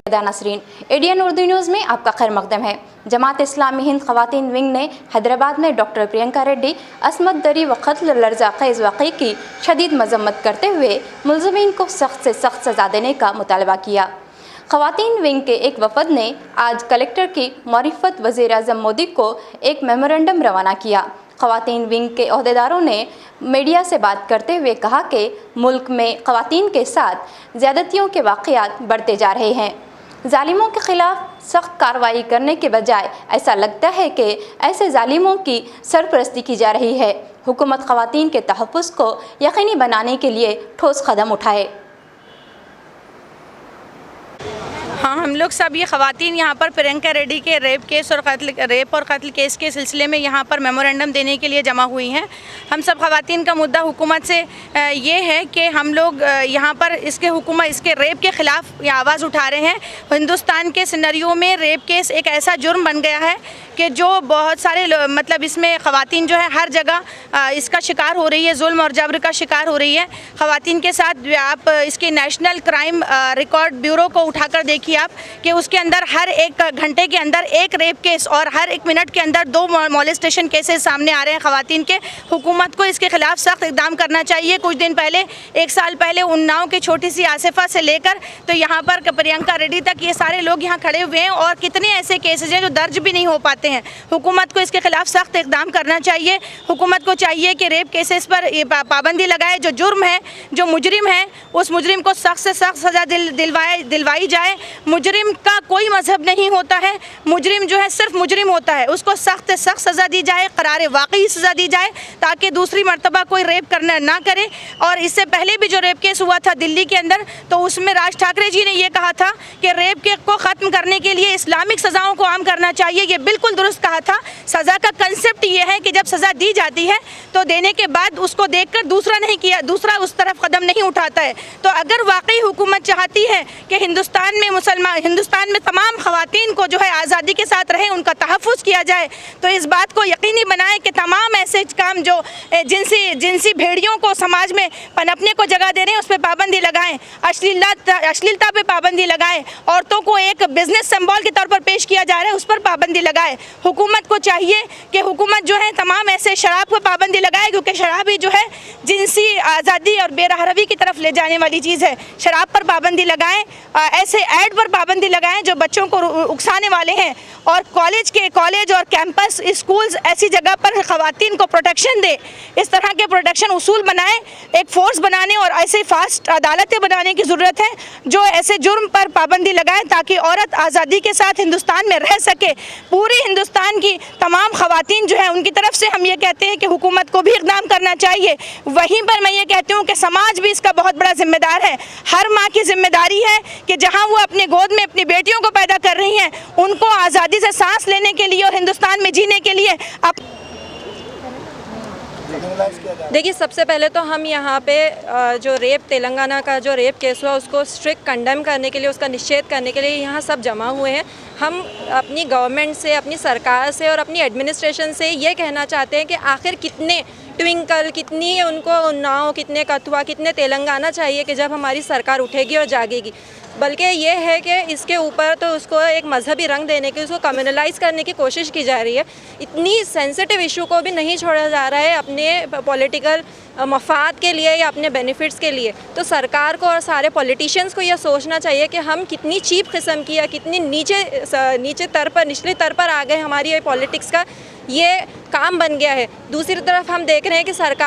Nasreen, ADN Urdu news में आपका खैर मकदम है। जमात इस्लामी हिंद ख़वातीन विंग ने हैदराबाद में डॉक्टर प्रियंका रेड्डी असमत दरी व कत्ल लर्जा खेज़ वाक़ई की शदीद मजम्मत करते हुए मुलज़िमीन को सख्त से सख्त सज़ा देने का मुतालबा किया। ख़वातीन विंग के एक वफ़द ने आज कलेक्टर की मारिफत वज़ीर आज़म मोदी को एक मेमोरेंडम रवाना किया। ख़वातीन विंग के अहदेदारों ने मीडिया से बात करते हुए कहा कि मुल्क में ख़वातीन के साथ ज़्यादतियों के वाक़यात बढ़ते जा रहे हैं। ज़ालिमों के ख़िलाफ़ सख्त कार्रवाई करने के बजाय ऐसा लगता है कि ऐसे ज़ालिमों की सरपरस्ती की जा रही है। हुकूमत ख़वातीन के तहफ़्फ़ुज़ को यकीनी बनाने के लिए ठोस कदम उठाए। हाँ, हम लोग सब ये ख़वातीन यहाँ पर प्रियंका रेड्डी के रेप और कत्ल केस के सिलसिले में यहाँ पर मेमोरेंडम देने के लिए जमा हुई हैं। हम सब ख़वातीन का मुद्दा हुकूमत से ये है कि हम लोग यहाँ पर इसके रेप के ख़िलाफ़ ये आवाज़ उठा रहे हैं। हिंदुस्तान के सिनेरियो में रेप केस एक ऐसा जुर्म बन गया है कि जो बहुत सारे मतलब इसमें ख़वातीन जो है हर जगह इसका शिकार हो रही है, जुल्म और जबर का शिकार हो रही है। ख़वातीन के साथ आप इसके नेशनल क्राइम रिकॉर्ड ब्यूरो को उठाकर देखिए आप कि उसके अंदर हर एक घंटे के अंदर एक रेप केस और हर एक मिनट के अंदर 2 मॉलेस्टेशन केसेस सामने आ रहे हैं ख़वातीन के। हुकूमत को इसके ख़िलाफ़ सख्त इक़दाम करना चाहिए। कुछ दिन पहले, 1 साल पहले उन्नाव की छोटी सी आसिफा से लेकर तो यहाँ पर प्रियंका रेड्डी तक ये सारे लोग यहाँ खड़े हुए हैं और कितने ऐसे केसेज हैं जो दर्ज भी नहीं हो पाते हैं। हुकूमत को इसके ख़िलाफ़ सख्त इक़दाम करना चाहिए। हुकूमत को चाहिए कि रेप केसेस पर पाबंदी लगाए। जो जुर्म है, जो मुजरिम है, उस मुजरिम को सख्त से सख्त सज़ा दिलवाई जाए। मुजरिम का कोई मजहब नहीं होता है, मुजरिम जो है सिर्फ मुजरिम होता है। उसको सख्त से सख्त सज़ा दी जाए, करार वाकई सज़ा दी जाए ताकि दूसरी मरतबा कोई रेप करना ना करे। और इससे पहले भी जो रेप केस हुआ था दिल्ली के अंदर, तो उसमें राज ठाकरे जी ने ये कहा था कि रेप के को ख़त्म करने के लिए इस्लामिक सज़ाओं को आम करना चाहिए। ये बिल्कुल दुरुस्त कहा था। सज़ा का कंसेप्ट ये है कि जब सज़ा दी जाती है तो देने के बाद उसको देखकर दूसरा उस तरफ कदम नहीं उठाता है। तो अगर वाकई हुकूमत चाहती है कि हिंदुस्तान में तमाम ख़वातीन को जो है आज़ादी के साथ रहे, उनका तहफ़्फ़ुज़ किया जाए, तो इस बात को यकीनी बनाएं कि तमाम ऐसे काम जो जिनसी भेड़ियों को समाज में पनपने को जगह दे रहे हैं उस पर पाबंदी लगाएं, अश्लीलता पे पाबंदी लगाएं, औरतों को एक बिज़नेस सिंबल के तौर पर पेश किया जा रहा है उस पर पाबंदी लगाएं। हुकूमत को चाहिए कि हुकूमत जो है तमाम ऐसे शराब पर पाबंदी लगाए, क्योंकि शराब ही जो है जिनसी आज़ादी और बेरहरवी की तरफ ले जाने वाली चीज़ है। शराब पर पाबंदी लगाएं, ऐसे ऐड पर पाबंदी लगाएं जो बच्चों को उकसाने वाले हैं, और कॉलेज और कैंपस स्कूल्स ऐसी जगह पर ख़वातीन को प्रोटेक्शन दे। इस तरह के प्रोटेक्शन उसूल बनाएं। एक फ़ोर्स बनाने और ऐसे फास्ट अदालतें बनाने की ज़रूरत है जो ऐसे जुर्म पर पाबंदी लगाएं ताकि औरत आज़ादी के साथ हिंदुस्तान में रह सके। पूरी हिंदुस्तान की तमाम ख़वातीन जो है उनकी तरफ से हम ये कहते हैं कि हुकूमत को भी इक़दाम करना चाहिए। वहीं पर मैं ये कहती हूँ कि समाज भी इसका बहुत बड़ा ज़िम्मेदार है। हर माँ की ज़िम्मेदारी है कि जहाँ वो अपने गोद में अपनी बेटियों को पैदा कर रही हैं, उनको आज़ादी से सांस लेने के लिए और हिंदुस्तान में जीने के लिए देखिए, सबसे पहले तो हम यहाँ पे जो तेलंगाना का जो रेप केस हुआ उसको स्ट्रिक्ट कंडेम करने के लिए, उसका निषेध करने के लिए यहाँ सब जमा हुए हैं। हम अपनी गवर्नमेंट से, अपनी सरकार से और अपनी एडमिनिस्ट्रेशन से ये कहना चाहते हैं कि आखिर कितने ट्विंकल, कितनी उनको उन्नाव, कितने कथुआ, कितने तेलंगाना चाहिए कि जब हमारी सरकार उठेगी और जागेगी। बल्कि ये है कि इसके ऊपर तो उसको एक मजहबी रंग देने की, उसको कम्युनलाइज़ करने की कोशिश की जा रही है। इतनी सेंसिटिव इशू को भी नहीं छोड़ा जा रहा है अपने पॉलिटिकल मफाद के लिए या अपने बेनिफिट्स के लिए। तो सरकार को और सारे पॉलिटिशियंस को यह सोचना चाहिए कि हम कितनी चीप किस्म की या कितनी निचले तर पर आ गए, हमारी ये पॉलिटिक्स का ये काम बन गया है। दूसरी तरफ हम देख रहे हैं कि सरकार